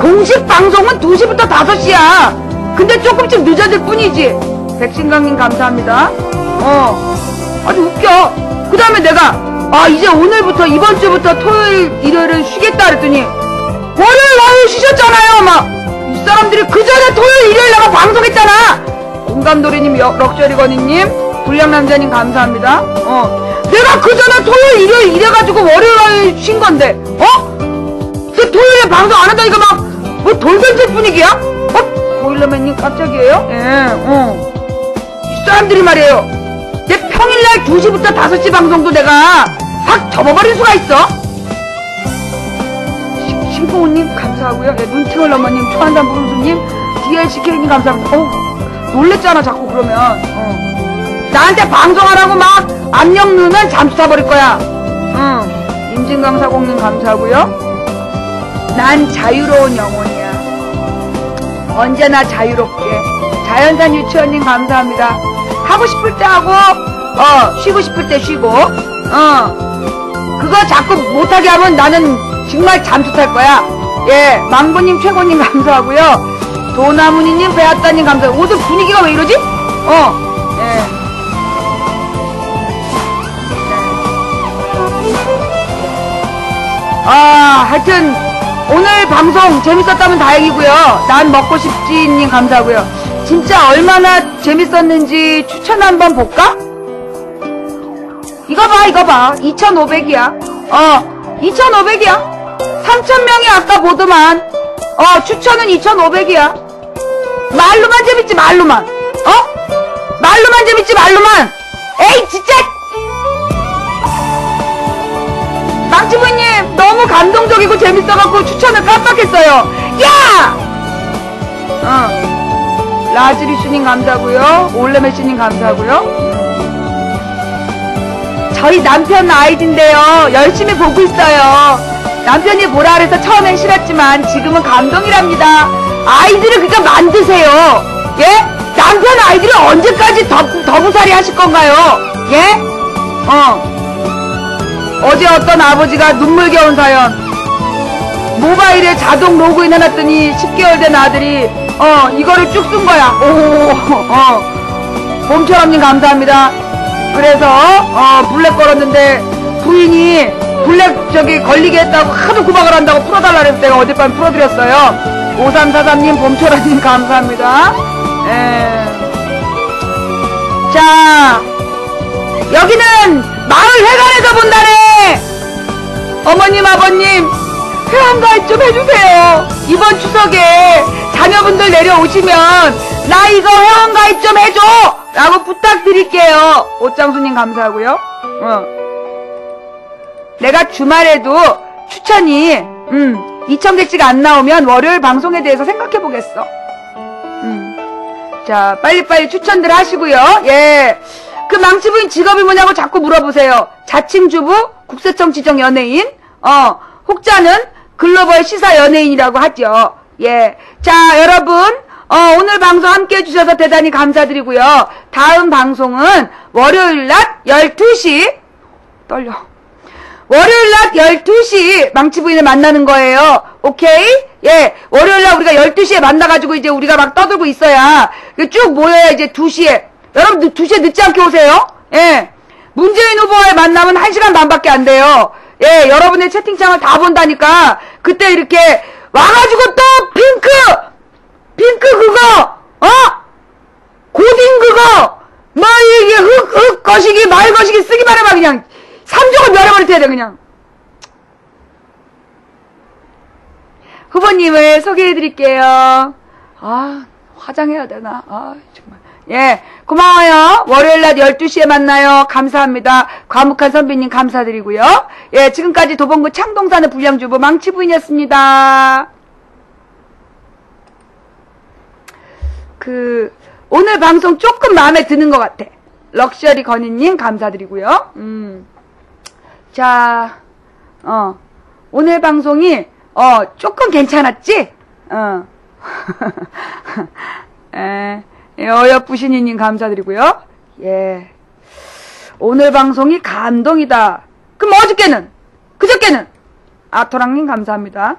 공식 방송은 2시부터 5시야. 근데 조금씩 늦어질 뿐이지. 백신강님 감사합니다. 아주 웃겨. 그 다음에 내가 이제 오늘부터 이번 주부터 토요일 일요일은 쉬겠다 그랬더니 월요일 화요일 쉬셨잖아요. 막 이 사람들이 그 전에 토요일 일요일 내가 방송했잖아. 공감도리님, 럭셔리거니님, 불량남자님 감사합니다. 내가 그 전에 토요일 일요일 이래가지고 월요일 화요일 쉰 건데 그 토요일에 방송 안 한다니까 막 뭐 돌변질 분위기야? 보일러맨님 깜짝이에요? 이 사람들이 말이에요. 내 평일날 2시부터 5시 방송도 내가 확 접어버릴 수가 있어. 신봉우님 감사하고요. 눈팅을 어머님, 초한단 부르수님, DLCK님 감사합니다. 놀랬잖아 자꾸 그러면. 나한테 방송하라고 막 압력 넣으면 잠수 타버릴 거야. 임진강사공님 감사하고요. 난 자유로운 영혼이야. 언제나 자유롭게. 자연산 유치원님 감사합니다. 하고 싶을 때 하고 쉬고 싶을 때 쉬고 그거 자꾸 못하게 하면 나는 정말 잠수 탈 거야. 예, 망부님 최고님 감사하고요. 도나무니님 배았다님 감사하고. 오늘 분위기가 왜 이러지? 예. 하여튼 오늘 방송 재밌었다면 다행이고요. 난 먹고 싶지님 감사하고요. 진짜 얼마나 재밌었는지 추천 한번 볼까? 이거 봐 2500이야 2500이야 3000명이 아까 보더만 추천은 2500이야 말로만 재밌지 말로만 말로만 재밌지 말로만 에이 진짜 망치부님 너무 감동적이고 재밌어갖고 추천을 깜빡했어요. 야! 라즈리슈님 감사하고요. 올레메시님 감사하고요. 저희 남편 아이디인데요. 열심히 보고 있어요. 남편이 뭐라 그래서 처음엔 싫었지만 지금은 감동이랍니다. 아이들을 그러니까 만드세요. 예? 남편 아이들을 언제까지 더부살이 하실 건가요? 예? 어제 어떤 아버지가 눈물겨운 사연. 모바일에 자동 로그인 해놨더니 10개월 된 아들이 이거를 쭉 쓴 거야. 봄처럼님 감사합니다. 그래서 블랙 걸었는데 부인이 블랙 걸리게 했다고 하도 구박을 한다고 풀어달라 그래서 내가 어젯밤 풀어드렸어요. 5343님 봄처럼님 감사합니다. 자, 여기는 마을 회관에서 본다네. 어머님 아버님 회원가입 좀 해주세요. 이번 추석에 자녀분들 내려오시면 나 이거 회원가입 좀 해줘 라고 부탁드릴게요. 옷장수님 감사하고요. 내가 주말에도 추천이 2000개씩 안 나오면 월요일 방송에 대해서 생각해보겠어. 자, 빨리빨리 추천들 하시고요. 예. 그 망치부인 직업이 뭐냐고 자꾸 물어보세요. 자칭주부, 국세청 지정 연예인, 혹자는 글로벌 시사 연예인이라고 하죠. 예. 자, 여러분, 오늘 방송 함께 해주셔서 대단히 감사드리고요. 다음 방송은 월요일 낮 12시, 떨려. 월요일 낮 12시 망치부인을 만나는 거예요. 오케이? 예. 월요일 날 우리가 12시에 만나가지고 이제 우리가 막 떠들고 있어야 쭉 모여야 이제 2시에. 여러분 2시에 늦지 않게 오세요. 예. 문재인 후보와의 만남은 1시간 반밖에 안 돼요. 예. 여러분의 채팅창을 다 본다니까. 그때 이렇게 와가지고 또 핑크 그거 고딩 그거 뭐 이게 흑 거시기 말 거시기 쓰기만 해봐 그냥 3종을 멸해버릴 테야 돼 그냥. 후보님을 소개해드릴게요. 화장해야 되나? 정말. 예, 고마워요. 월요일 낮 12시에 만나요. 감사합니다. 과묵한 선배님 감사드리고요. 예, 지금까지 도봉구 창동산의 불량주부 망치부인이었습니다. 오늘 방송 조금 마음에 드는 것 같아. 럭셔리 건희님 감사드리고요. 자, 오늘 방송이, 조금 괜찮았지? 어여쁘신이님 감사드리고요. 예. 오늘 방송이 감동이다. 그럼 어저께는? 그저께는? 아토랑님 감사합니다.